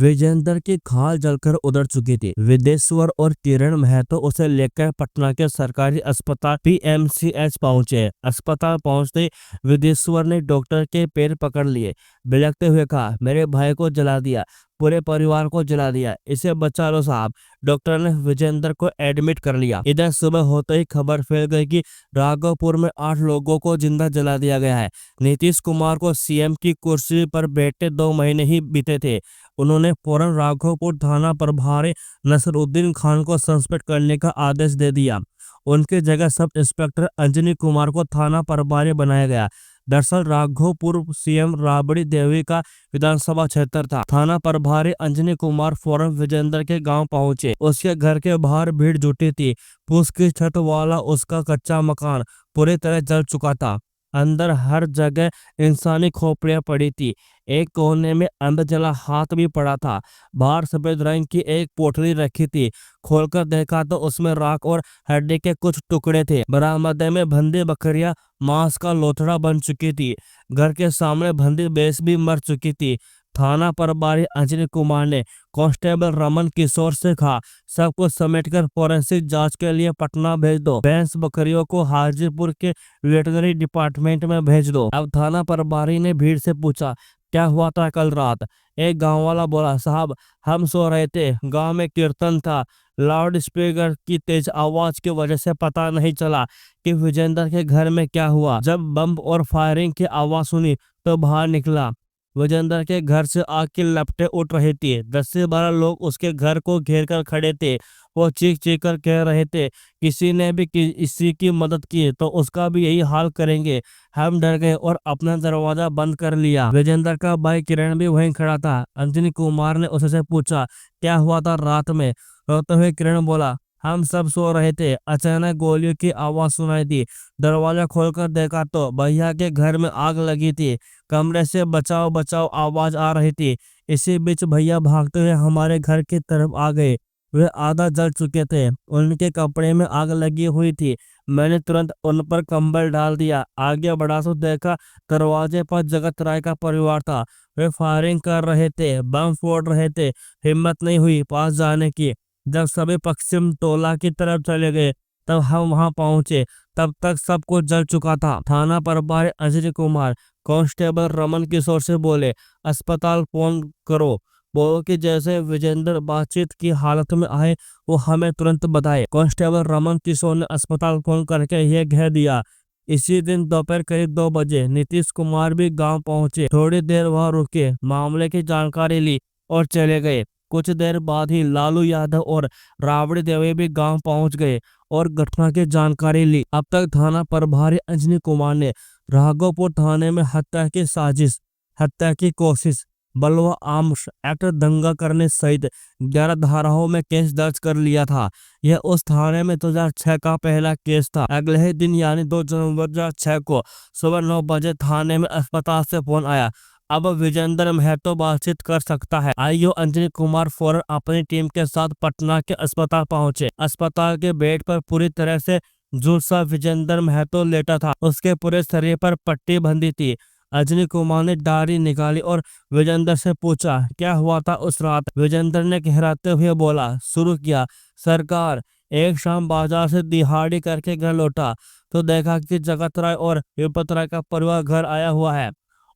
विजेंद्र की खाल जलकर उधर चुकी थी। विदेश्वर और किरण महतो उसे लेकर पटना के सरकारी अस्पताल PMCH पहुंचे। अस्पताल पहुंचते विदेश्वर ने डॉक्टर के पैर पकड़ लिए, बिलखते हुए कहा, मेरे भाई को जला दिया, पूरे परिवार को जला दिया, इसे बचा लो साहब। डॉक्टर ने विजेंद्र को एडमिट कर लिया। इधर सुबह होते ही खबर फैल गई कि राघोपुर में 8 लोगों को जिंदा जला दिया गया है। नीतीश कुमार को CM की कुर्सी पर बैठे 2 महीने ही बीते थे। उन्होंने फौरन राघोपुर थाना प्रभारी नसरुद्दीन खान को सस्पेंड करने का आदेश दे दिया। उनकी जगह सब इंस्पेक्टर अंजनी कुमार को थाना प्रभारी बनाया गया। दरअसल राघोपुर CM राबड़ी देवी का विधानसभा क्षेत्र था। थाना प्रभारी अंजनी कुमार फौरन विजेंद्र के गांव पहुंचे। उसके घर के बाहर भीड़ जुटी थी। फूस की छत वाला उसका कच्चा मकान पूरी तरह जल चुका था। अंदर हर जगह इंसानी खोपड़ियां पड़ी थी। एक कोने में अंध जला हाथ भी पड़ा था। बाहर सफेद रंग की एक पोटली रखी थी। खोलकर देखा तो उसमें राख और हड्डी के कुछ टुकड़े थे। बरामदे में बंदी बकरियां मांस का लोथड़ा बन चुकी थी। घर के सामने बंदी भैंस भी मर चुकी थी। थाना प्रभारी अंजनी कुमार ने कांस्टेबल रमन किशोर से कहा, सब कुछ समेटकर फोरेंसिक जांच के लिए पटना भेज दो। भैंस बकरियों को हाजीपुर के वेटनरी डिपार्टमेंट में भेज दो। अब थाना प्रभारी ने भीड़ से पूछा, क्या हुआ था कल रात? एक गांव वाला बोला, साहब हम सो रहे थे, गांव में कीर्तन था, लाउड स्पीकर की तेज आवाज की वजह से पता नहीं चला कि विजेंद्र के घर में क्या हुआ। जब बम और फायरिंग की आवाज सुनी तो बाहर निकला। विजेंद्र के घर से आग की लपटें उठ रही थी। 10 से 12 लोग उसके घर को घेर कर खड़े थे। वो चीख चीख कर कह रहे थे, किसी ने भी इसी की मदद की तो उसका भी यही हाल करेंगे। हम डर गए और अपना दरवाजा बंद कर लिया। विजेंद्र का भाई किरण भी वहीं खड़ा था। अंजनी कुमार ने उससे पूछा, क्या हुआ था रात में? रोते हुए किरण बोला, हम सब सो रहे थे, अचानक गोलियों की आवाज सुनाई दी। दरवाजा खोलकर देखा तो भैया के घर में आग लगी थी। कमरे से बचाओ बचाओ आवाज आ रही थी। इसी बीच भैया भागते हुए हमारे घर की तरफ आ गए। वे आधा जल चुके थे। उनके कपड़े में आग लगी हुई थी। मैंने तुरंत उन पर कंबल डाल दिया। आगे बढ़ा तो देखा दरवाजे पर जगत राय का परिवार था। वे फायरिंग कर रहे थे, बम फोड़ रहे थे। हिम्मत नहीं हुई पास जाने की। जब सभी पश्चिम टोला की तरफ चले गए तब हम वहां पहुंचे। तब तक सब कुछ जल चुका था। थाना प्रभारी अंजनी कुमार कांस्टेबल रमन किशोर से बोले, अस्पताल फोन करो, बोलो कि जैसे विजेंद्र बातचीत की हालत में आए वो हमें तुरंत बताए। कांस्टेबल रमन किशोर ने अस्पताल फोन करके यह कह दिया। इसी दिन दोपहर करीब 2 बजे नीतीश कुमार भी गांव पहुंचे। थोड़ी देर वहां रुके, मामले की जानकारी ली और चले गए। कुछ देर बाद ही लालू यादव और राबड़ी देवी भी गांव पहुंच गए और घटना की जानकारी ली। अब तक थाना प्रभारी अंजनी कुमार ने राघोपुर थाने में हत्या की साजिश, हत्या की कोशिश, बलवा आर्म्स एक्ट, दंगा करने सहित 11 धाराओं में केस दर्ज कर लिया था। यह उस थाने में 2006 का पहला केस था। अगले ही दिन यानी 2 जनवरी 2006 को सुबह 9 बजे थाने में अस्पताल से फोन आया, अब विजेंद्र महतो बातचीत कर सकता है। आईओ अंजनी कुमार फौरन अपनी टीम के साथ पटना के अस्पताल पहुंचे। अस्पताल के बेड पर पूरी तरह से झुलसा विजेंद्र महतो लेटा था। उसके पूरे शरीर पर पट्टी बंधी थी। अंजनी कुमार ने डायरी निकाली और विजेंद्र से पूछा, क्या हुआ था उस रात? विजेंद्र ने कहराते हुए बोला, शुरू किया, सरकार, एक शाम बाजार से दिहाड़ी करके घर लौटा तो देखा कि जगत राय और विपत राय का परिवार घर आया हुआ है।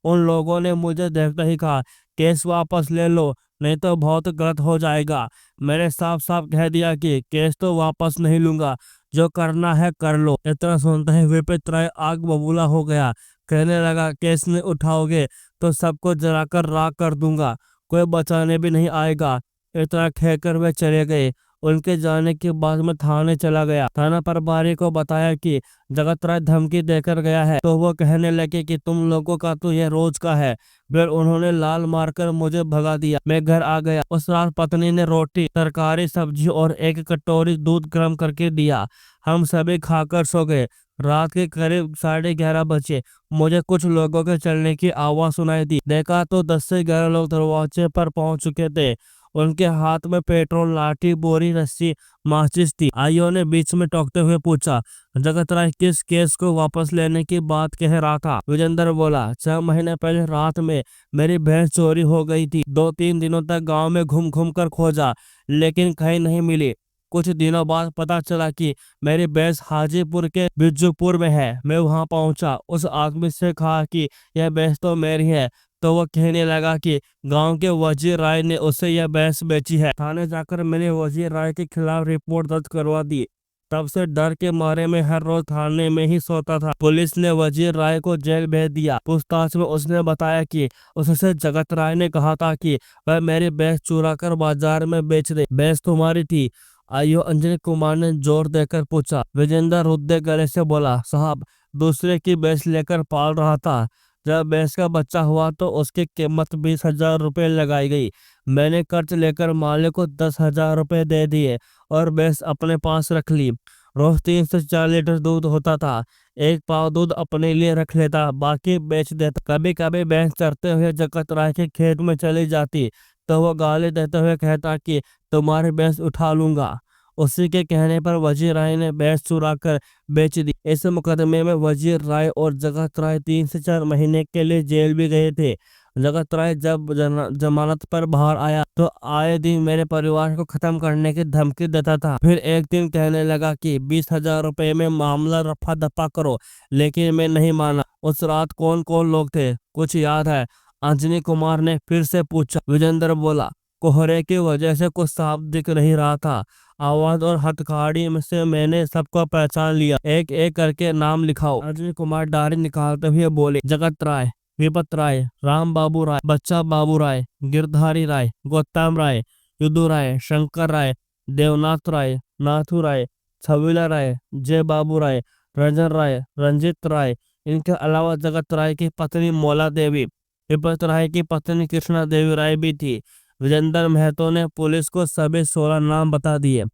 उन लोगों ने मुझे देखते ही कहा, केस वापस ले लो नहीं तो बहुत गलत हो जाएगा। मैंने साफ साफ कह दिया कि केस तो वापस नहीं लूंगा, जो करना है कर लो। इतना सुनते ही विपित राय आग बबूला हो गया। कहने लगा, केस नहीं उठाओगे तो सबको जलाकर राख कर दूंगा, कोई बचाने भी नहीं आएगा। इतना कहकर वे चले गए। उनके जाने के बाद मैं थाने चला गया। थाना प्रभारी को बताया कि जगत राय धमकी देकर गया है, तो वो कहने लगे कि तुम लोगों का तो यह रोज का है। फिर उन्होंने लाल मारकर मुझे भगा दिया। मैं घर आ गया। उस रात पत्नी ने रोटी, तरकारी, सब्जी और एक कटोरी दूध गर्म करके दिया। हम सभी खाकर सो गए। रात के करीब 11:30 बजे मुझे कुछ लोगों के चलने की आवाज सुनाई दी। देखा तो 10 से 11 लोग दरवाजे पर पहुंच चुके थे। उनके हाथ में पेट्रोल, लाठी, बोरी, रस्सी, माचिस थी। आइयो ने बीच में टोकते हुए पूछा, जगत राय किस केस को वापस लेने की बात कह रहा था? विजेंद्र बोला, 6 महीने पहले रात में मेरी भैंस चोरी हो गई थी। 2-3 दिनों तक गांव में घूम घूम कर खोजा, लेकिन कहीं नहीं मिली। कुछ दिनों बाद पता चला कि मेरी भैंस हाजीपुर के बिज्जूपुर में है। मैं वहां पहुंचा, उस आदमी से कहा कि यह भैंस तो मेरी है, तो वो कहने लगा कि गांव के वजीर राय ने उसे यह भैंस बेची है। थाने जाकर मैंने वजीर राय के खिलाफ रिपोर्ट दर्ज करवा दी। तब से डर के मारे मैं हर रोज थाने में ही सोता था। पुलिस ने वजीर राय को जेल भेज दिया। पूछताछ में उसने बताया कि उससे जगत राय ने कहा था कि वह मेरी भैंस चुरा कर बाजार में बेच दे। भैंस तुम्हारी थी? आइयो अंजनी कुमार ने जोर देकर पूछा। विजेंद्र रुद्धे गले से बोला, साहब, दूसरे की भैंस लेकर पाल रहा था। जब भैंस का बच्चा हुआ तो उसकी कीमत 20,000 रुपये लगाई गई। मैंने कर्ज लेकर मालिक को 10,000 रुपये दे दिए और भैंस अपने पास रख ली। रोज 3 से 4 लीटर दूध होता था। एक पाव दूध अपने लिए रख लेता, बाकी बेच देता। कभी कभी भैंस चरते हुए जगत राय के खेत में चली जाती तो वो गाली देते हुए कहता कि तुम्हारी भैंस उठा लूंगा। उसी के कहने पर वजीर राय ने भैंस चुरा कर बेच दी। इस मुकदमे में वजीर राय और जगत राय 3 से 4 महीने के लिए जेल भी गए थे। जगत राय जब जमानत पर बाहर आया तो आए दिन मेरे परिवार को खत्म करने की धमकी देता था। फिर एक दिन कहने लगा कि 20,000 रुपये में मामला रफा दफा करो, लेकिन मैं नहीं माना। उस रात कौन कौन लोग थे, कुछ याद है? अंजनी कुमार ने फिर से पूछा। विजेंद्र बोला, कोहरे की वजह से कुछ साफ दिख नहीं रहा था। आवाज और हथकड़ी में से मैंने सबको पहचान लिया। एक एक करके नाम लिखाओ। अंजनी कुमार डायरी निकालते हुए बोले, जगत राय, विपत राय, राम बाबू राय, बच्चा बाबू राय, गिरधारी राय, गौतम राय, युदु राय, शंकर राय, देवनाथ राय, नाथू राय, छविला राय, जय बाबू राय, रंजन राय, रंजित राय। इनके अलावा जगत राय की पत्नी मोला देवी, विपत राय की पत्नी कृष्णा देवी राय भी थी। विजेंद्र महतो ने पुलिस को सभी 16 नाम बता दिए।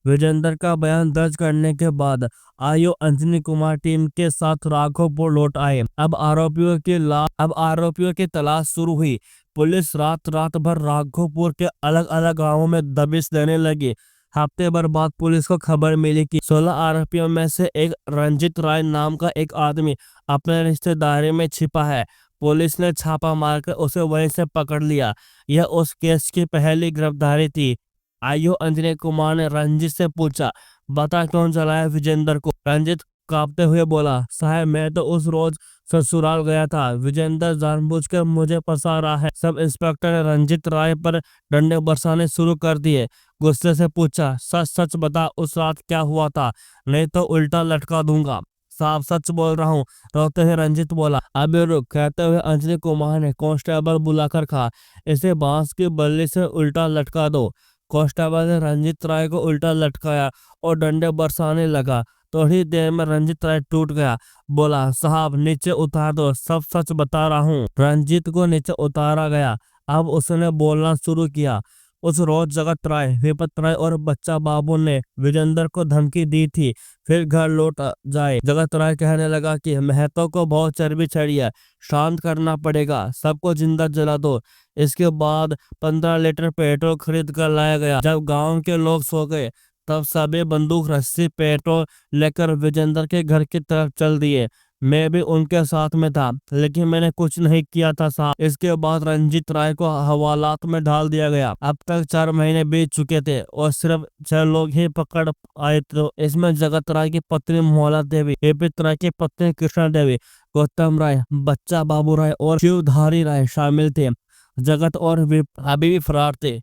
विजेंद्र का बयान दर्ज करने के बाद आयो अंजनी कुमार टीम के साथ राघोपुर लौट आए। अब आरोपियों की तलाश शुरू हुई। पुलिस रात भर राघोपुर के अलग अलग गांवों में दबिश देने लगी। हफ्ते भर बाद पुलिस को खबर मिली कि 16 आरोपियों में से एक रंजित राय नाम का एक आदमी अपने रिश्तेदारी में छिपा है। पुलिस ने छापा मारकर उसे वहीं से पकड़ लिया। यह उस केस की पहली गिरफ्तारी थी। आइयो अंजनी कुमार ने रंजित से पूछा, बता कौन चलाया विजेंद्र को? रंजित कांपते हुए बोला, साहब, मैं तो उस रोज ससुराल गया था। विजेंद्र जानबूझकर मुझे फंसा रहा है। सब इंस्पेक्टर ने रंजित राय पर डंडे बरसाने शुरू कर दिए। गुस्से से पूछा, सच सच बता, उस रात क्या हुआ था, नहीं तो उल्टा लटका दूंगा। साफ सच बोल रहा हूँ, रोते हुए रंजित बोला। अबे रुक, कहते हुए अंजनी कुमार ने कांस्टेबल बुलाकर कहा, इसे बांस की बल्ली से उल्टा लटका दो। कांस्टेबल ने रंजित राय को उल्टा लटकाया और डंडे बरसाने लगा। थोड़ी देर में रंजित राय टूट गया। बोला, साहब, नीचे उतार दो, सब सच बता रहा हूँ। रंजित को नीचे उतारा गया। अब उसने बोलना शुरू किया। उस रोज जगत राय, विपत राय और बच्चा बाबू ने विजेंद्र को धमकी दी थी फिर घर लौट जाए। जगत राय कहने लगा कि महतो को बहुत चर्बी चढ़ी है, शांत करना पड़ेगा, सबको जिंदा जला दो। इसके बाद 15 लीटर पेट्रोल खरीद कर लाया गया। जब गांव के लोग सो गए तब सभी बंदूक, रस्सी, पेट्रोल लेकर विजेंद्र के घर की तरफ चल दिए। मैं भी उनके साथ में था, लेकिन मैंने कुछ नहीं किया था साहब। इसके बाद रंजित राय को हवालात में डाल दिया गया। अब तक 4 महीने बीत चुके थे और सिर्फ 6 लोग ही पकड़ आए थे। इसमें जगत राय की पत्नी मोहला देवी, विपित राय की पत्नी कृष्णा देवी, गौतम राय, बच्चा बाबू राय और शिवधारी राय शामिल थे। जगत और अभी भी फरार थे।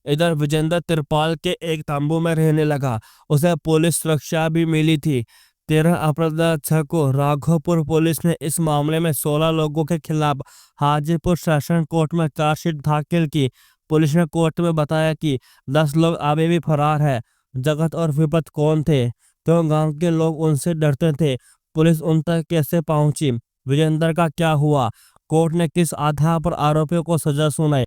इधर विजेंद्र तिरपाल के एक तंबू में रहने लगा। उसे पुलिस सुरक्षा भी मिली थी। 13 अप्रैल 2006 को राघोपुर पुलिस ने इस मामले में 16 लोगों के खिलाफ हाजीपुर सेशन कोर्ट में चार्जशीट दाखिल की। पुलिस ने कोर्ट में बताया कि 10 लोग अभी भी फरार है। जगत और विपत कौन थे, क्यों गांव के लोग उनसे डरते थे, पुलिस उन तक कैसे पहुंची, विजेंद्र का क्या हुआ, कोर्ट ने किस आधार पर आरोपियों को सजा सुनाई,